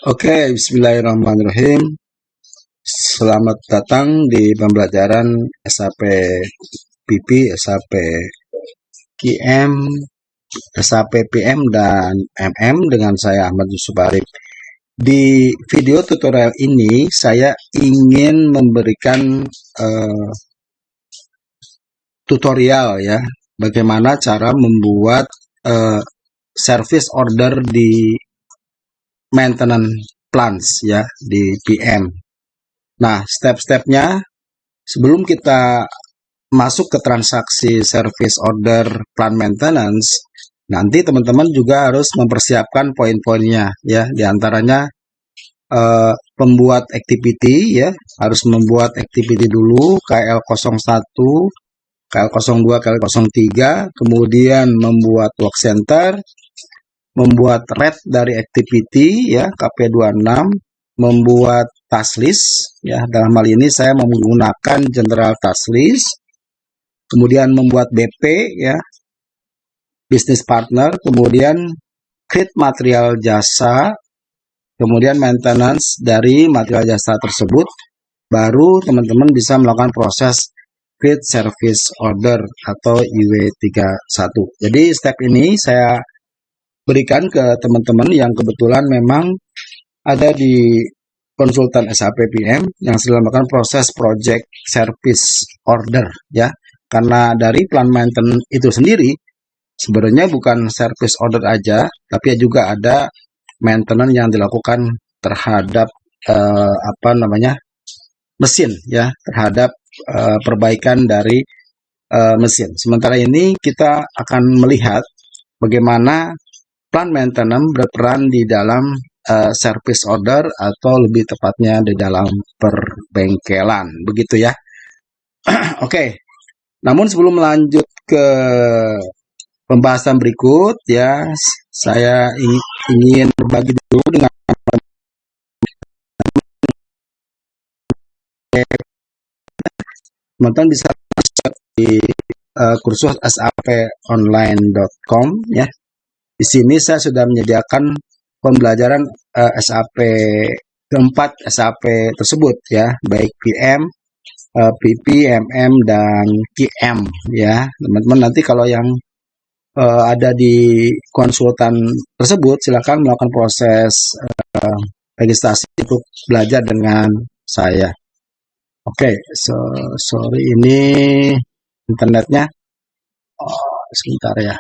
Oke, bismillahirrahmanirrahim. Selamat datang di pembelajaran SAP PP, SAP QM, SAP PM, dan MM dengan saya Ahmad Yusuf Arif. Di video tutorial ini saya ingin memberikan tutorial ya, bagaimana cara membuat service order di maintenance plans ya di PM. Nah, step-stepnya sebelum kita masuk ke transaksi service order plan maintenance, nanti teman-teman juga harus mempersiapkan poin-poinnya ya, diantaranya pembuat activity ya, harus membuat activity dulu KL01, KL02, KL03, kemudian membuat work center, membuat red dari activity ya, KP26, membuat task list ya, dalam hal ini saya menggunakan general task list, kemudian membuat BP ya, business partner, kemudian create material jasa, kemudian maintenance dari material jasa tersebut, baru teman-teman bisa melakukan proses create service order atau IW31. Jadi step ini saya berikan ke teman-teman yang kebetulan memang ada di konsultan SAP PM yang sedang melakukan proses project service order ya, karena dari plan maintenance itu sendiri sebenarnya bukan service order aja, tapi juga ada maintenance yang dilakukan terhadap mesin ya, terhadap perbaikan dari mesin. Sementara ini kita akan melihat bagaimana plan maintenance berperan di dalam service order atau lebih tepatnya di dalam perbengkelan, begitu ya. Oke. Namun sebelum lanjut ke pembahasan berikut ya, saya ingin berbagi dulu dengan teman-teman bisa masuk di kursus saponline.com ya. Di sini saya sudah menyediakan pembelajaran SAP keempat SAP tersebut ya, baik PM, PP, MM, dan QM ya. Teman-teman nanti kalau yang ada di konsultan tersebut silakan melakukan proses registrasi untuk belajar dengan saya. Oke, sorry ini internetnya. Sebentar ya.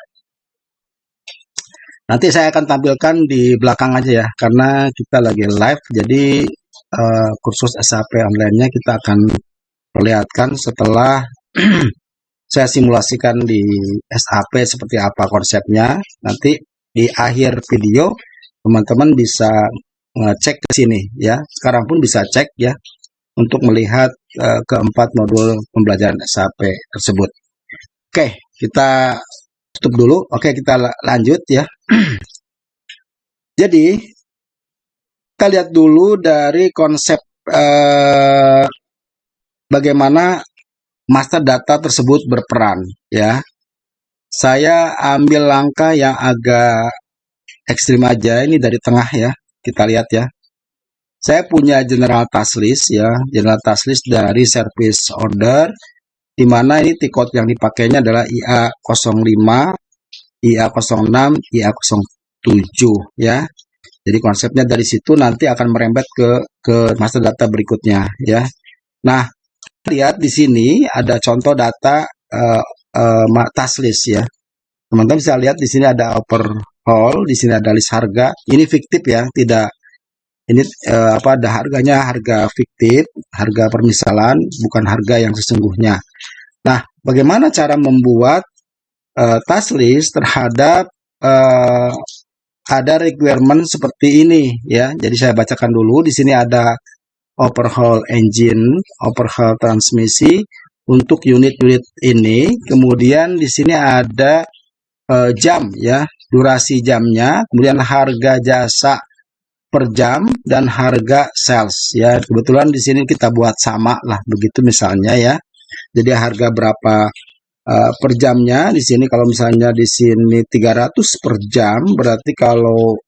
Nanti saya akan tampilkan di belakang aja ya, karena kita lagi live, jadi kursus SAP online-nya kita akan perlihatkan setelah saya simulasikan di SAP seperti apa konsepnya. Nanti di akhir video teman-teman bisa ngecek ke sini ya. Sekarang pun bisa cek ya untuk melihat keempat modul pembelajaran SAP tersebut. Oke, kita tutup dulu. Oke, kita lanjut ya. Jadi kita lihat dulu dari konsep bagaimana master data tersebut berperan ya. Saya ambil langkah yang agak ekstrim aja, ini dari tengah ya, kita lihat ya. Saya punya general task list ya, general task list dari service order, di mana ini tiket yang dipakainya adalah IA05, IA06, IA07 ya. Jadi konsepnya dari situ nanti akan merembet ke master data berikutnya ya. Nah, lihat di sini ada contoh data task list ya. Teman-teman bisa lihat di sini ada overhaul, di sini ada list harga. Ini fiktif ya, tidak ini ada harganya, harga fiktif, harga permisalan, bukan harga yang sesungguhnya. Nah, bagaimana cara membuat task list terhadap ada requirement seperti ini ya. Jadi saya bacakan dulu. Di sini ada overhaul engine, overhaul transmisi untuk unit-unit ini. Kemudian di sini ada jam ya, durasi jamnya, kemudian harga jasa per jam dan harga sales ya. Kebetulan di sini kita buat sama lah begitu misalnya ya. Jadi harga berapa per jamnya di sini, kalau misalnya di sini 300 per jam, berarti kalau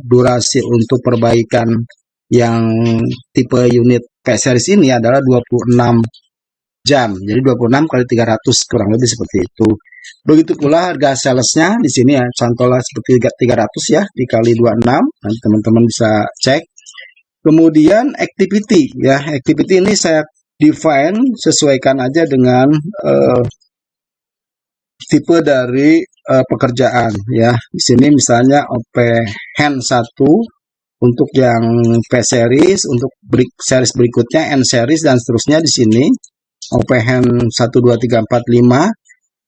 durasi untuk perbaikan yang tipe unit P-series ini adalah 26 jam. Jadi 26 kali 300 kurang lebih seperti itu. Begitu pula harga salesnya di sini ya, contohnya seperti 300 ya, dikali 26, nanti teman-teman bisa cek. Kemudian activity ya, activity ini saya define sesuaikan aja dengan tipe dari pekerjaan ya. Di sini misalnya OP hand 1 untuk yang P series, untuk series berikutnya N series dan seterusnya di sini. OP hand 1 2 3 4 5.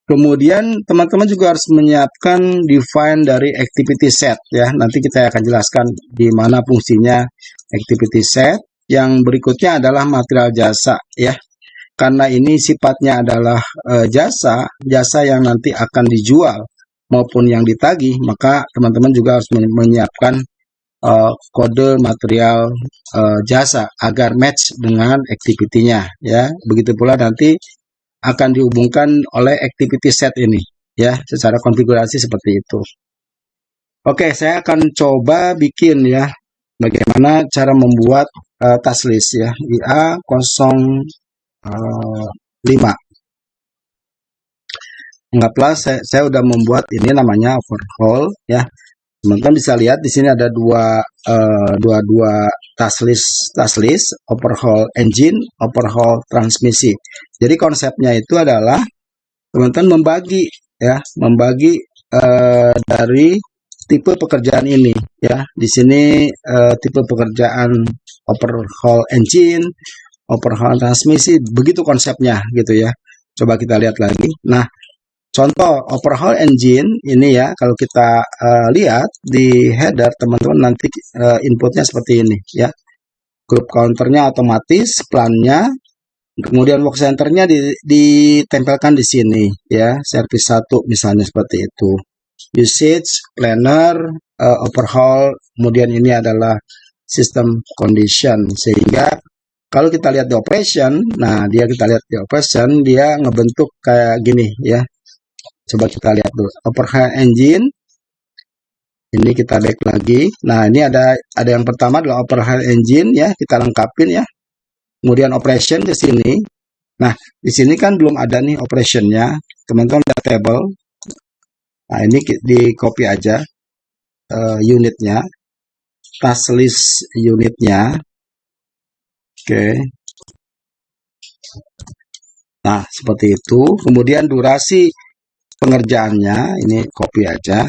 Kemudian teman-teman juga harus menyiapkan define dari activity set ya. Nanti kita akan jelaskan di mana fungsinya activity set. Yang berikutnya adalah material jasa ya. Karena ini sifatnya adalah jasa yang nanti akan dijual maupun yang ditagih, maka teman-teman juga harus menyiapkan kode material jasa agar match dengan activity-nya ya. Begitu pula nanti akan dihubungkan oleh activity set ini ya, secara konfigurasi seperti itu. Oke, saya akan coba bikin ya bagaimana cara membuat task list ya, IA 05. Anggaplah saya udah membuat ini namanya overhaul ya. Teman-teman bisa lihat di sini ada dua task list, overhaul engine, overhaul transmisi. Jadi konsepnya itu adalah teman-teman membagi dari tipe pekerjaan ini ya. Di sini tipe pekerjaan overhaul engine, overhaul transmisi, begitu konsepnya gitu ya. Coba kita lihat lagi. Nah, contoh overhaul engine ini ya, kalau kita lihat di header teman-teman nanti inputnya seperti ini ya. Group counternya otomatis, plannya, kemudian work centernya ditempelkan di sini ya. Service 1 misalnya seperti itu. Usage, planner, overhaul, kemudian ini adalah system condition, sehingga kalau kita lihat di operation, nah kita lihat di operation, dia ngebentuk kayak gini ya. Coba kita lihat dulu. Overhaul engine. Ini kita back lagi. Nah, ini ada yang pertama adalah overhaul engine ya, kita lengkapin ya. Kemudian operation ke sini. Nah, di sini kan belum ada nih operationnya. Teman-teman lihat table. Nah, ini di copy aja unitnya. Task list unitnya. Oke. Nah, seperti itu. Kemudian durasi pengerjaannya, ini copy aja.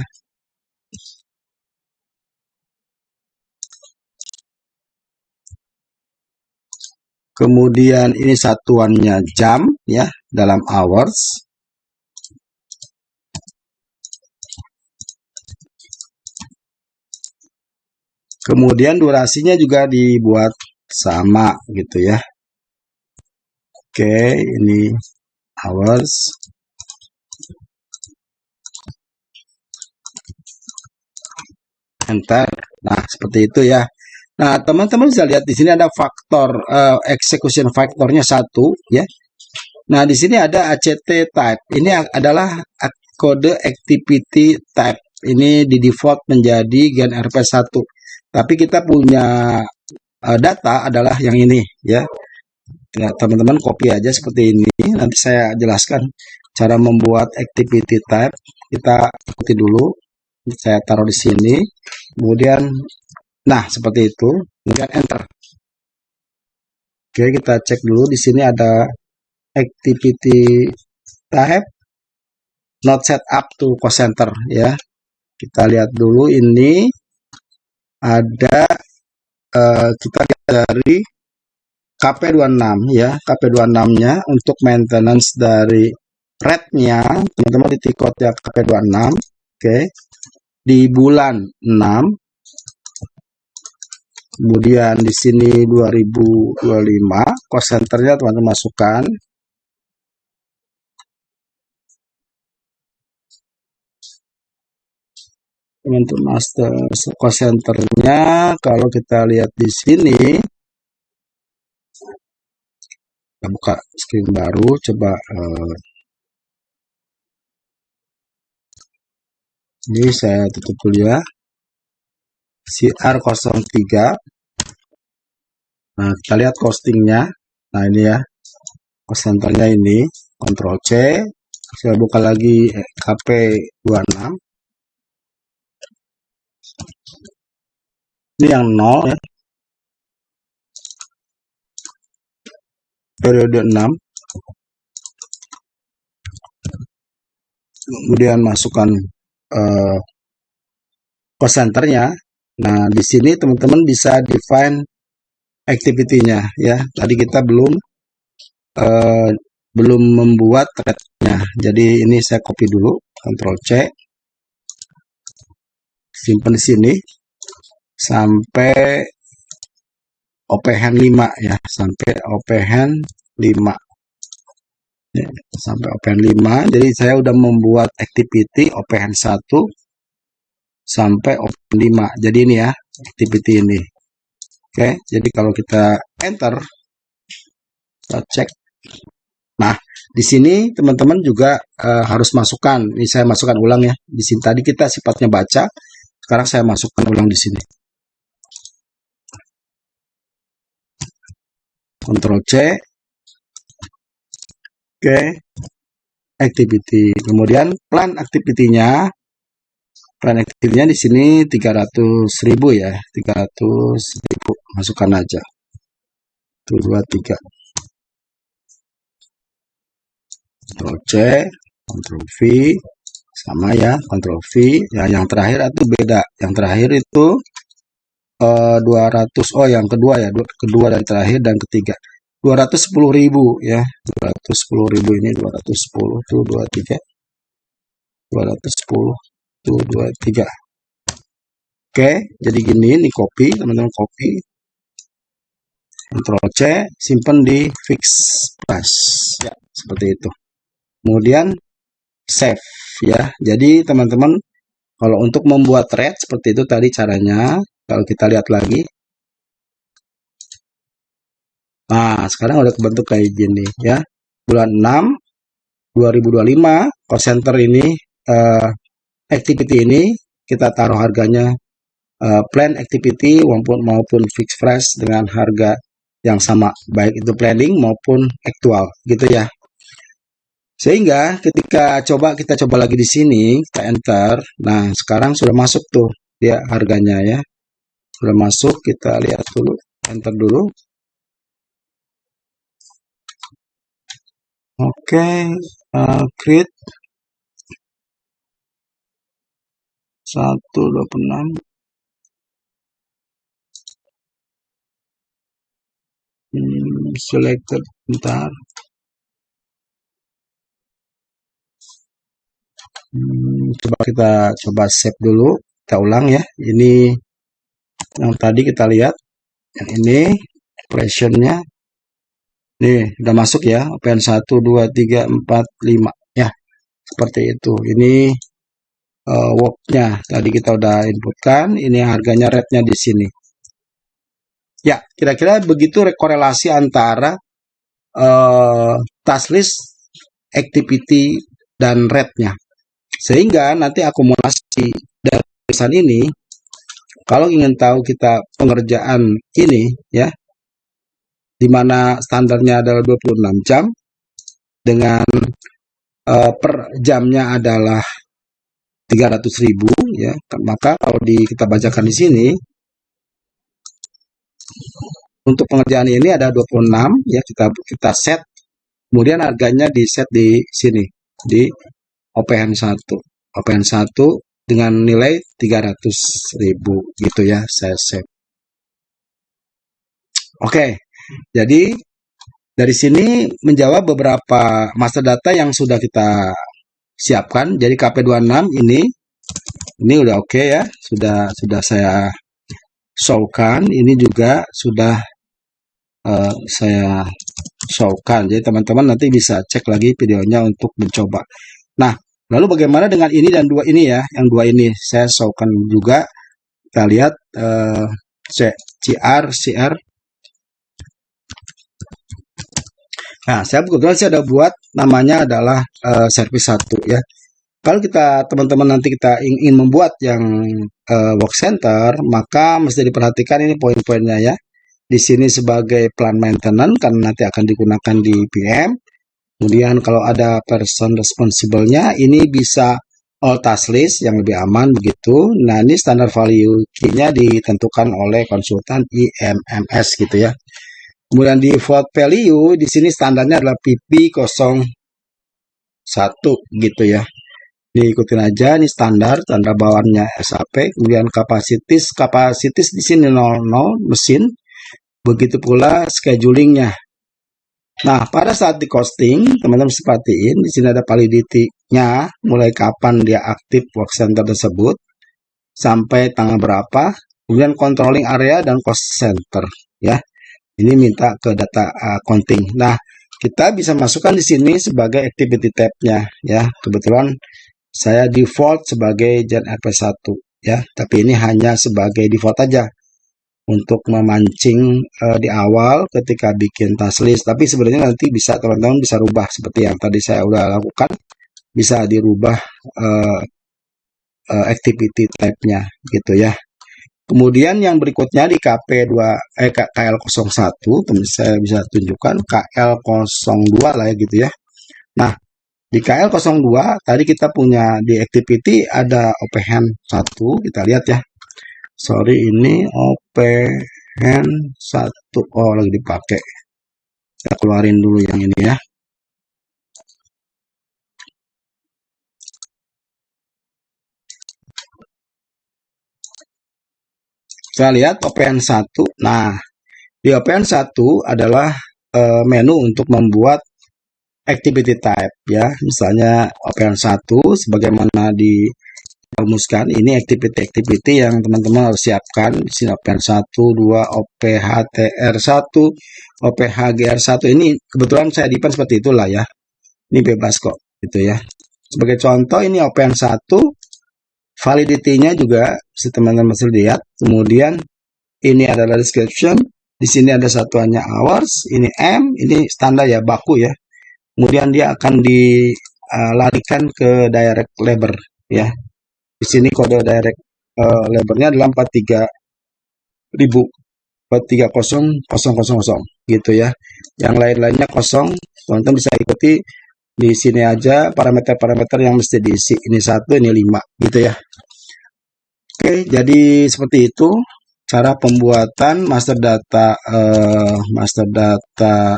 Kemudian ini satuannya jam ya, dalam hours. Kemudian durasinya juga dibuat sama gitu ya. Oke, ini hours. Enter. Nah, seperti itu ya. Nah, teman-teman bisa lihat di sini ada faktor execution faktornya 1 ya. Nah, di sini ada ACT type. Ini adalah kode activity type. Ini di default menjadi gen RP1. Tapi kita punya data adalah yang ini ya. Teman-teman copy aja seperti ini. Nanti saya jelaskan cara membuat activity type. Kita ikuti dulu. Saya taruh di sini. Kemudian, nah seperti itu. Kemudian enter. Oke, kita cek dulu. Di sini ada activity type not set up to cost center ya. Kita lihat dulu ini ada kita lihat dari KP26 ya. KP26-nya untuk maintenance dari rate-nya, teman-teman di tiket ya KP26. Oke. Di bulan 6. Kemudian di sini 2025, cost center-nya teman-teman masukkan. Untuk master cost center-nya kalau kita lihat di sini, kita buka screen baru, coba ini saya tutup dulu ya. CR03. Nah, kita lihat costingnya. Nah, ini ya, cost centernya ini. Ctrl C. Saya buka lagi KP26. Ini yang 0 ya. Periode 6. Kemudian masukkan cost centernya. Nah, di sini teman-teman bisa define activity-nya ya. Tadi kita belum membuat thread-nya. Jadi ini saya copy dulu, Ctrl C. Simpan di sini sampai OPHAN 5 ya, sampai OPHAN 5. Ya, sampai OPHAN 5. Jadi saya udah membuat activity OPHAN 1 sampai OPHAN 5. Jadi ini ya, activity ini. Oke, jadi kalau kita enter, kita cek. Nah, di sini teman-teman juga harus masukkan. Ini saya masukkan ulang ya. Di sini tadi kita sifatnya baca, sekarang saya masukkan ulang di sini. Ctrl C. Oke. Activity. Kemudian plan activity-nya. Plan activity-nya di sini 300.000 ya. 300.000. Masukkan aja. 1, 2, 3. Ctrl C, Ctrl V, sama ya, Ctrl V. Ya, yang terakhir itu beda. Yang terakhir itu 200. Oh, yang kedua ya, kedua dari terakhir dan ketiga. 210.000 ya. 210.000 ini 210 tuh 23. 210 tuh 23. Oke, jadi gini, ini copy, teman-teman copy. Ctrl C, simpan di fix plus. Ya, seperti itu. Kemudian save ya. Jadi teman-teman kalau untuk membuat thread seperti itu tadi caranya. Kalau kita lihat lagi. Nah, sekarang udah kebentuk kayak gini ya. Bulan 6 2025 call center ini activity ini kita taruh harganya plan activity maupun fixed price dengan harga yang sama, baik itu planning maupun aktual gitu ya. Sehingga ketika kita coba lagi di sini, kita enter. Nah, sekarang sudah masuk tuh dia harganya ya. Sudah masuk, kita lihat dulu, enter dulu. Oke, create 126. Selected, bentar. Coba kita save dulu, kita ulang ya. Ini yang tadi kita lihat, yang ini operationnya nih udah masuk ya, OPHAN 1, 2, 3, 4, 5 ya, seperti itu. Ini worknya tadi kita udah inputkan, ini harganya rate-nya di sini ya. Kira-kira begitu korelasi antara task list, activity, dan rate-nya. Sehingga nanti akumulasi dari tulisan ini, kalau ingin tahu kita pengerjaan ini ya, di mana standarnya adalah 26 jam dengan per jamnya adalah 300.000 ya, maka kalau kita bacakan di sini untuk pengerjaan ini ada 26 ya, kita set, kemudian harganya di set di sini di OPHAN 1. OPHAN 1 dengan nilai 300.000 gitu ya, saya save. Oke, jadi dari sini menjawab beberapa master data yang sudah kita siapkan. Jadi KP26 ini udah oke ya, sudah saya showkan. Ini juga sudah saya showkan. Jadi teman-teman nanti bisa cek lagi videonya untuk mencoba. Nah, lalu bagaimana dengan ini dan dua ini ya? Yang dua ini saya showkan juga. Kita lihat CR. Nah, saya kebetulan ada buat namanya adalah service 1 ya. kalau teman-teman nanti kita ingin membuat yang work center, maka mesti diperhatikan ini poin-poinnya ya. Di sini sebagai plan maintenance karena nanti akan digunakan di PM. Kemudian kalau ada person responsible-nya, ini bisa all task list yang lebih aman begitu. Nah, ini standar value key-nya ditentukan oleh konsultan IMMS gitu ya. Kemudian default value di sini standarnya adalah PP01 gitu ya. Diikutin aja, ini standar tanda bawahnya SAP. Kemudian kapasitis di sini 00 mesin. Begitu pula schedulingnya. Nah, pada saat di costing, teman-teman perhatiin di sini ada validity-nya, mulai kapan dia aktif work center tersebut, sampai tanggal berapa, kemudian controlling area dan cost center, ya. Ini minta ke data accounting. Nah, kita bisa masukkan di sini sebagai activity tab-nya, ya. Kebetulan saya default sebagai Gen FP1, ya. Tapi ini hanya sebagai default aja untuk memancing di awal ketika bikin task list. Tapi sebenarnya nanti bisa teman-teman bisa rubah seperti yang tadi saya udah lakukan, bisa dirubah activity type-nya gitu ya. Kemudian yang berikutnya di KL01, teman saya bisa tunjukkan KL02 lah ya gitu ya. Nah, di KL02 tadi kita punya di activity ada open 1, kita lihat ya. Sorry, ini open 1. Oh, lagi dipakai. Kita keluarin dulu yang ini ya. Kita lihat open 1. Nah, di open 1 adalah menu untuk membuat activity type ya. Misalnya open 1 sebagaimana rumuskan, ini activity yang teman-teman harus siapkan. Di sini open 1, 2, OPHTR1, OPHGR1. Ini kebetulan saya dipen seperti itulah ya. Ini bebas kok gitu ya. Sebagai contoh ini open 1, validity-nya juga bisa teman-teman lihat. Kemudian ini adalah description. Di sini ada satuannya hours, ini M, ini standar ya, baku ya. Kemudian dia akan dilarikan ke direct labor ya. Di sini kode direct labornya adalah 43000 gitu ya. Yang lain-lainnya kosong. Teman-teman bisa ikuti di sini aja parameter-parameter yang mesti diisi. Ini 1, ini 5 gitu ya. Oke, jadi seperti itu cara pembuatan master data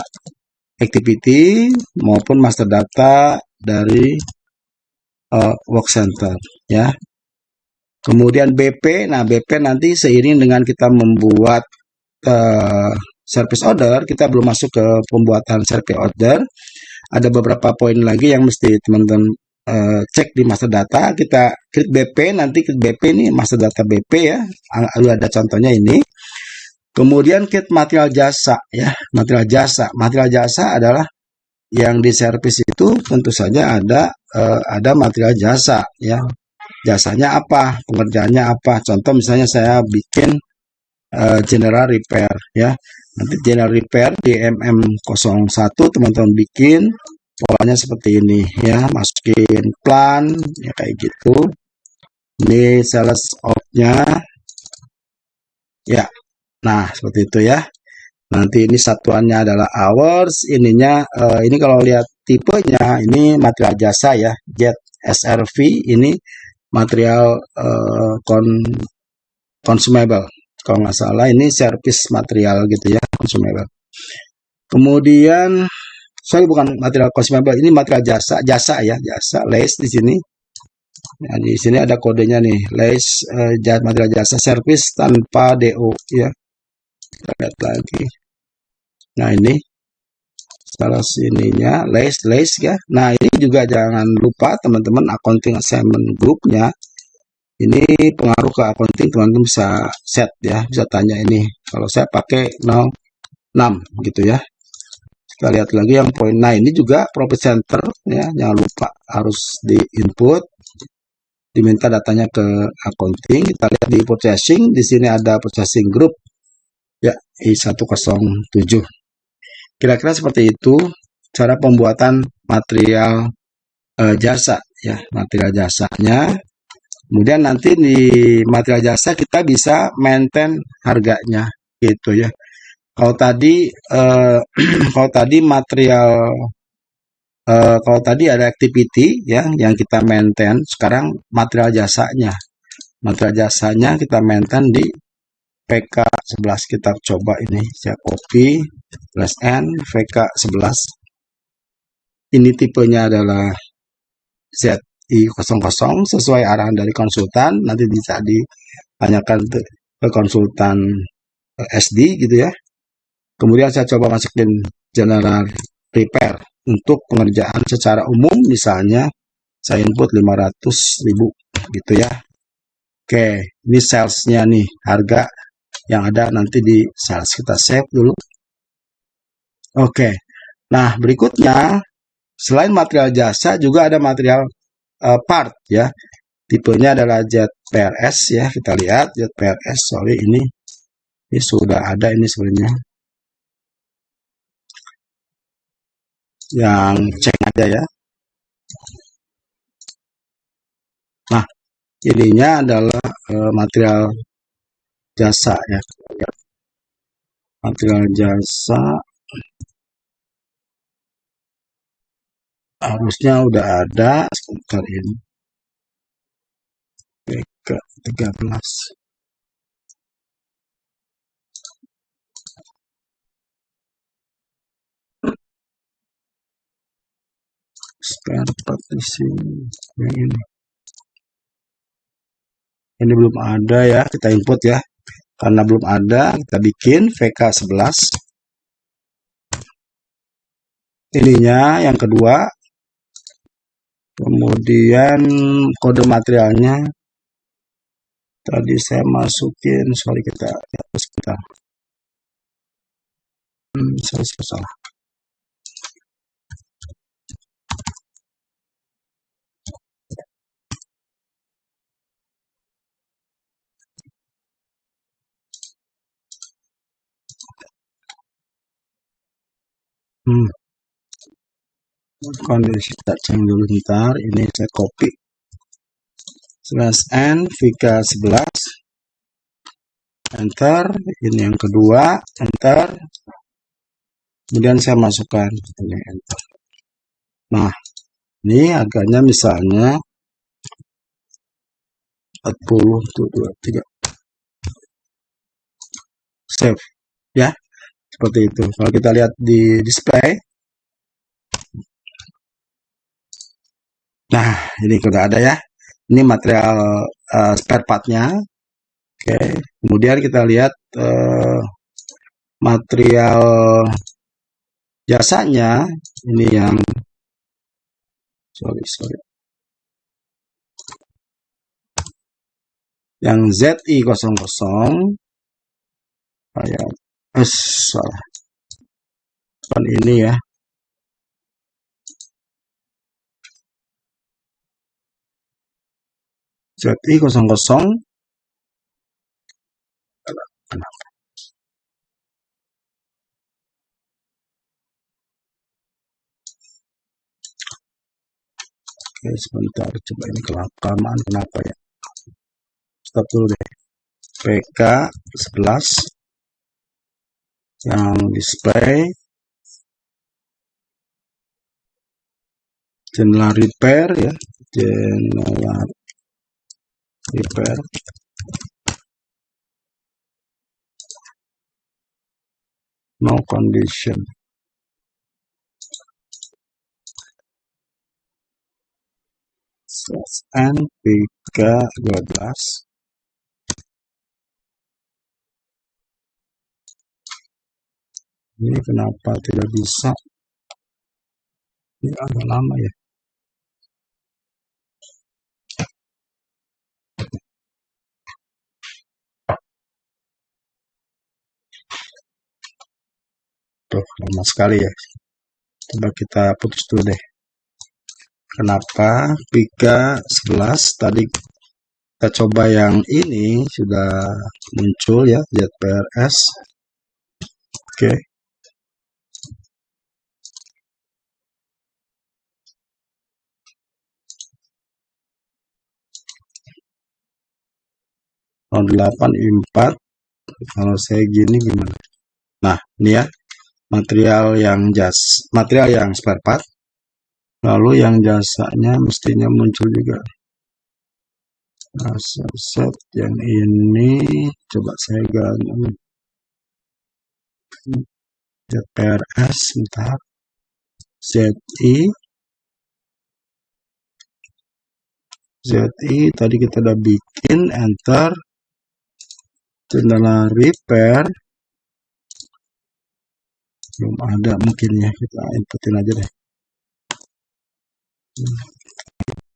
activity maupun master data dari work center ya. Kemudian BP, nah BP nanti seiring dengan kita membuat service order, kita belum masuk ke pembuatan service order. Ada beberapa poin lagi yang mesti teman-teman cek di master data. Kita klik BP, nanti klik BP ini master data BP ya. Ada contohnya ini. Kemudian klik material jasa ya. Material jasa adalah yang di service itu tentu saja ada material jasa ya. Jasanya apa, pengerjaannya apa. Contoh misalnya saya bikin general repair ya. Nanti general repair di MM01 teman-teman bikin polanya seperti ini ya, masukin plan ya kayak gitu. Ini sales out-nya ya. Nah, seperti itu ya. Nanti ini satuannya adalah hours, ininya ini kalau lihat tipenya ini material jasa ya, jet SRV, ini material consumable. Kalau nggak salah ini service material gitu ya, consumable. Kemudian bukan material consumable, ini material jasa ya, jasa less di sini. Nah, di sini ada kodenya nih, less material jasa service tanpa DO ya. Kita lihat lagi. Nah, ini salah sininya less ya. Nah, ini juga jangan lupa teman-teman accounting assignment grupnya. Ini pengaruh ke accounting, teman-teman bisa set ya, bisa tanya ini. Kalau saya pakai 06 gitu ya. Kita lihat lagi yang poin. Nah, ini juga profit center ya, jangan lupa harus di input. Diminta datanya ke accounting. Kita lihat di purchasing, di sini ada purchasing group ya, I107. Kira-kira seperti itu cara pembuatan material jasa ya, material jasanya. Kemudian nanti di material jasa kita bisa maintain harganya gitu ya. Kalau tadi kalau tadi material kalau tadi ada activity ya yang kita maintain, sekarang material jasanya. Material jasanya kita maintain di PK11. Kita coba ini, saya copy /n VK11. Ini tipenya adalah ZI00 sesuai arahan dari konsultan. Nanti bisa ditanyakan ke konsultan SD gitu ya. Kemudian saya coba masukin general repair untuk pengerjaan secara umum, misalnya saya input 500.000 gitu ya. Oke, ini salesnya nih, harga yang ada nanti di sales. Kita save dulu. Oke, nah berikutnya selain material jasa juga ada material part ya. Tipenya adalah ZPRS ya. Kita lihat ZPRS, sorry ini sudah ada ini sebenarnya. Yang cek aja ya. Nah, ininya adalah material jasa ya. Material jasa harusnya udah ada sebentar ini. PK13. Spare part di sini. Yang ini. Ini belum ada ya, kita input ya. Karena belum ada, kita bikin VK11. Ininya yang kedua. Kemudian kode materialnya tadi saya masukin, sorry kita hapus sebentar. Saya salah. Kondisi kita cek dulu bentar. Ini saya copy /n VK11, enter. Ini yang kedua, enter. Kemudian saya masukkan ini, enter. Nah, ini harganya misalnya 40 23. Save ya, seperti itu. Kalau kita lihat di display, nah ini sudah ada ya. Ini material spare partnya. Oke, kemudian kita lihat material jasanya. Ini yang sorry yang ZI00 kayak salah kan ini ya. ZI00 kenapa? Oke, sebentar, coba ini kelamaan kenapa ya. Stop dulu deh. PK11 yang display general repair ya, general repair no condition. /n PK12. Ini kenapa tidak bisa? Ini agak lama ya. Tuh, lama sekali ya. Coba kita putus dulu deh. Kenapa? Pika 11 tadi kita coba yang ini sudah muncul ya, ZPRS. Oke. 08 I4. Kalau saya gini gimana? Nah, ini ya, material yang spare part. Lalu yang jasanya mestinya muncul juga. Nah, set yang ini coba saya ganti JPRS, bentar. ZI tadi kita udah bikin, enter. Jendela repair belum ada mungkin ya, kita inputin aja deh.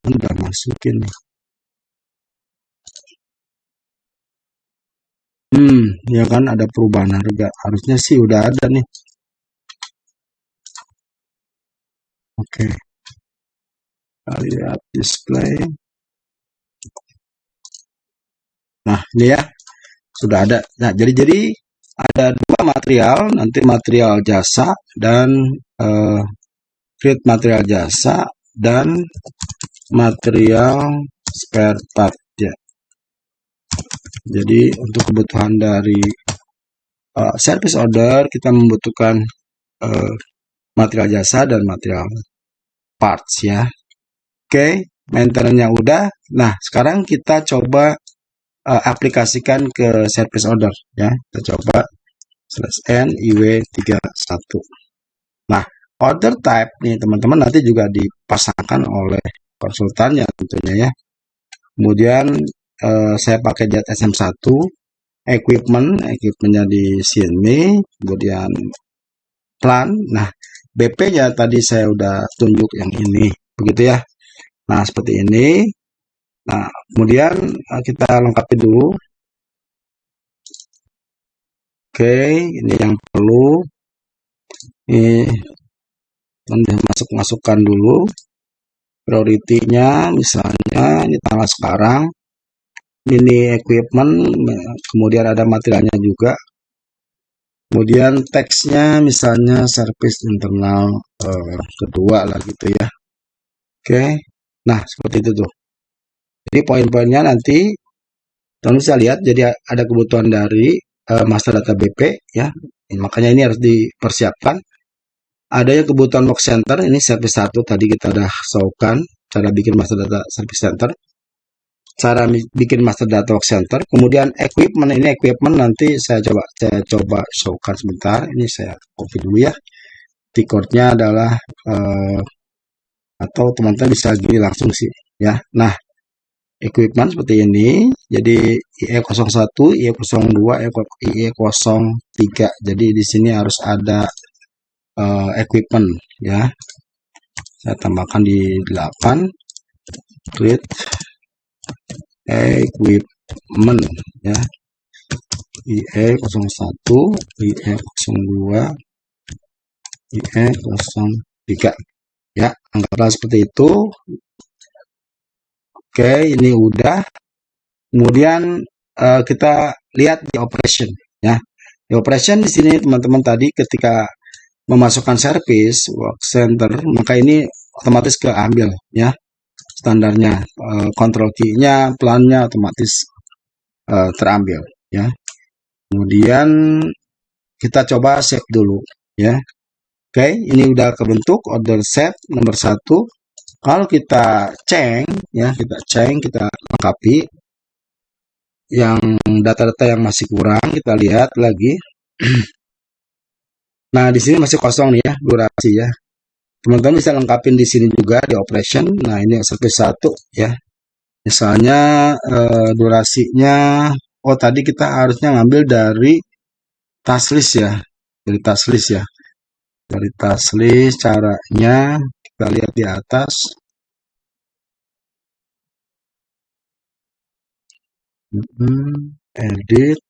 Udah masukin nih. Ya kan ada perubahan harga. Harusnya sih udah ada nih. Oke. Kita lihat display. Nah, ini ya. Sudah ada. Nah, jadi ada dua material, nanti material jasa dan create material jasa dan material spare part ya. Jadi untuk kebutuhan dari service order kita membutuhkan material jasa dan material parts ya. Oke, maintenance-nya udah. Nah, sekarang kita coba aplikasikan ke service order ya. Kita coba /n iw31. Nah, order type nih teman-teman nanti juga dipasangkan oleh konsultan ya tentunya ya. Kemudian saya pakai jet SM1, equipmentnya di sini, kemudian plan. Nah, BP-nya tadi saya udah tunjuk yang ini, begitu ya. Nah, seperti ini. Nah, kemudian kita lengkapi dulu. Oke, ini yang perlu. Ini masukkan dulu. Prioritinya misalnya ini tanggal sekarang. Ini equipment, kemudian ada materialnya juga. Kemudian teksnya misalnya service internal kedua lah gitu ya. Oke, nah seperti itu tuh. Jadi poin-poinnya nanti teman bisa lihat. Jadi ada kebutuhan dari master data BP ya. Makanya ini harus dipersiapkan. Ada yang kebutuhan work center, ini service 1 tadi kita udah showkan cara bikin master data service center. Cara bikin master data work center. Kemudian equipment, ini equipment nanti saya coba showkan sebentar. Ini saya copy dulu ya. T-code-nya adalah atau teman-teman bisa gini langsung sih ya. Nah, equipment seperti ini. Jadi IE01, IE02, IE03. Jadi di sini harus ada equipment ya. Saya tambahkan di 8. Create equipment ya. IE01, IE02, IE03 ya, anggaplah seperti itu. Oke, ini udah. Kemudian kita lihat di operation ya. Di operation di sini teman-teman tadi ketika memasukkan service work center, maka ini otomatis keambil ya standarnya, control key-nya, plannya otomatis terambil ya. Kemudian kita coba save dulu ya. Oke, ini udah kebentuk order set nomor 1. Kalau kita kita lengkapi yang data-data yang masih kurang, kita lihat lagi. Nah, di sini masih kosong nih ya, durasi ya. Teman-teman bisa lengkapin di sini juga di operation. Nah, ini service 1 ya. Misalnya durasinya, oh tadi kita harusnya ngambil dari task list ya. Dari task list ya. Dari task list caranya kita lihat di atas. Edit,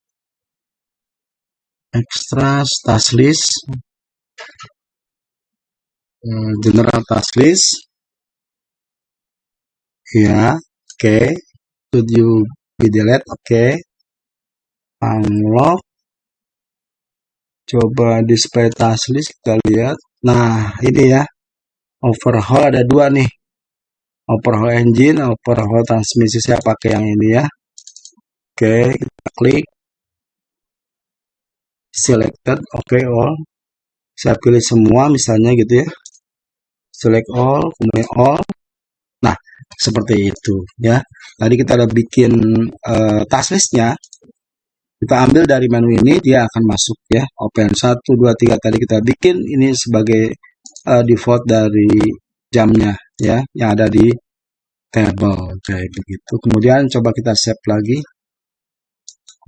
extras, task list, general task list. Ya, oke. Should you be delete? Oke. Unlock. Coba display task list kita lihat. Nah, ini ya. Overhaul ada 2 nih. Overhaul engine, overhaul transmisi, saya pakai yang ini ya. Oke, kita klik selected, oke, all. Saya pilih semua misalnya gitu ya. Select all, kemudian all. Nah, seperti itu ya. Tadi kita udah bikin task listnya. Kita ambil dari menu ini, dia akan masuk ya. Open 1, 2, 3 tadi kita bikin ini sebagai default dari jamnya ya, yang ada di table kayak begitu. Kemudian coba kita save lagi.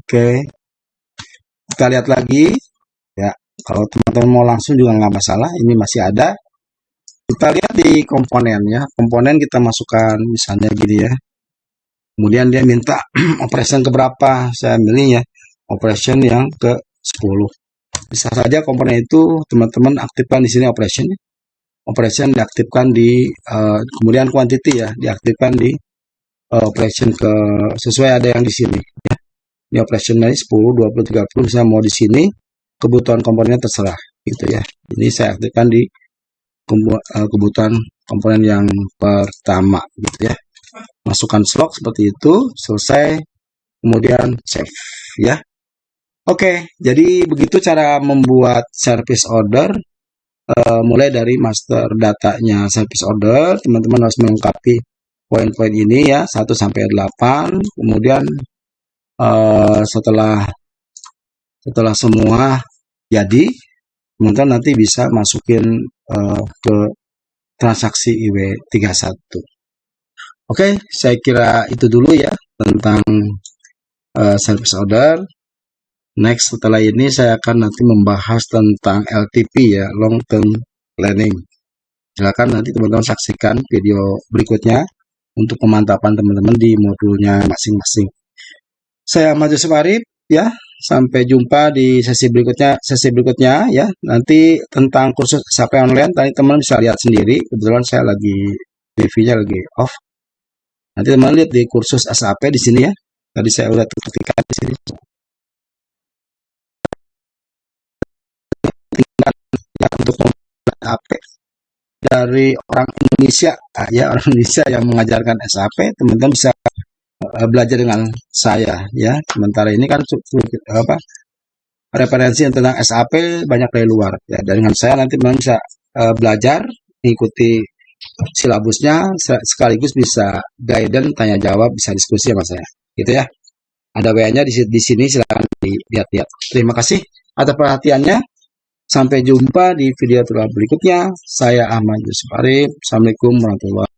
Oke, kita lihat lagi ya. Kalau teman-teman mau langsung juga nggak masalah, ini masih ada. Kita lihat di komponen ya. Komponen kita masukkan misalnya gini ya. Kemudian dia minta operation ke berapa? Saya milih ya operation yang ke 10. Bisa saja komponen itu teman-teman aktifkan di sini operation. Operation diaktifkan di kemudian quantity ya, diaktifkan di operation ke sesuai ada yang di sini ya. Ini operation dari 10, 20, 30 bisa mau di sini, kebutuhan komponennya terserah gitu ya. Ini saya aktifkan di kebutuhan komponen yang pertama gitu ya. Masukkan slot seperti itu, selesai, kemudian save ya. Oke, jadi begitu cara membuat service order. Mulai dari master datanya service order, teman-teman harus melengkapi poin-poin ini ya, 1 sampai 8. Kemudian setelah semua jadi, teman-teman nanti bisa masukin ke transaksi IW31. Oke, saya kira itu dulu ya tentang service order. Next, setelah ini saya akan nanti membahas tentang LTP ya, long term planning. Silakan nanti teman-teman saksikan video berikutnya untuk pemantapan teman-teman di modulnya masing-masing. Saya Ahmad Yusuf Arif ya, sampai jumpa di sesi berikutnya ya. Nanti tentang kursus SAP online tadi teman bisa lihat sendiri. Kebetulan saya lagi TV-nya lagi off. Nanti teman lihat di kursus SAP di sini ya. Tadi saya udah ketikkan di sini. Ya, untuk SAP dari orang Indonesia ya, orang Indonesia yang mengajarkan SAP, teman-teman bisa belajar dengan saya ya. Sementara ini kan referensi tentang SAP banyak dari luar ya. Dengan saya nanti teman bisa belajar, mengikuti silabusnya, sekaligus bisa guidance, tanya jawab, bisa diskusi sama saya gitu ya. Ada WA-nya di sini, silakan dilihat-lihat. Terima kasih atas perhatiannya. Sampai jumpa di video berikutnya. Saya Ahmad Yusuf Arif. Assalamualaikum warahmatullahi wabarakatuh.